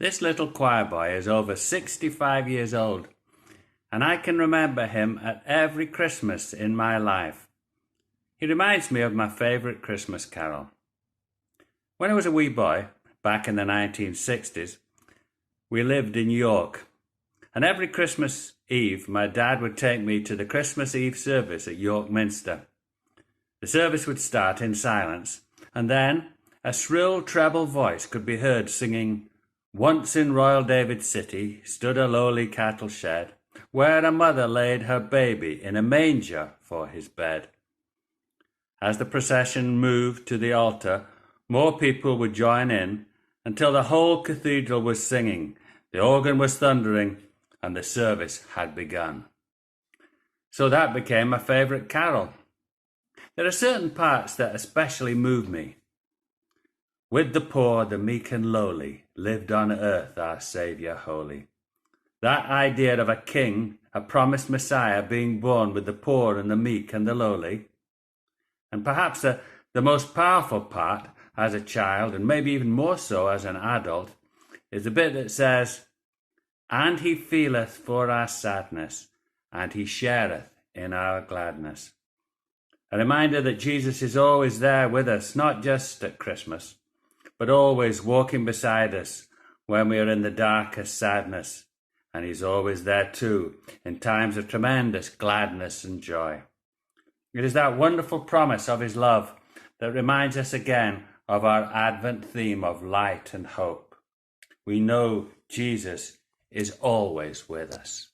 This little choir boy is over 65 years old, and I can remember him at every Christmas in my life. He reminds me of my favourite Christmas carol. When I was a wee boy, back in the 1960s, we lived in York, and every Christmas Eve my dad would take me to the Christmas Eve service at York Minster. The service would start in silence, and then a shrill treble voice could be heard singing, "Once in Royal David City stood a lowly cattle shed, where a mother laid her baby in a manger for his bed." As the procession moved to the altar, more people would join in until the whole cathedral was singing, the organ was thundering, and the service had begun. So that became my favourite carol. There are certain parts that especially move me. With the poor, the meek and lowly, lived on earth our Saviour holy. That idea of a king, a promised Messiah being born with the poor and the meek and the lowly. And perhaps the most powerful part as a child, and maybe even more so as an adult, is the bit that says, "And he feeleth for our sadness, and he shareth in our gladness." A reminder that Jesus is always there with us, not just at Christmas, but always walking beside us when we are in the darkest sadness. And he's always there too, in times of tremendous gladness and joy. It is that wonderful promise of his love that reminds us again of our Advent theme of light and hope. We know Jesus is always with us.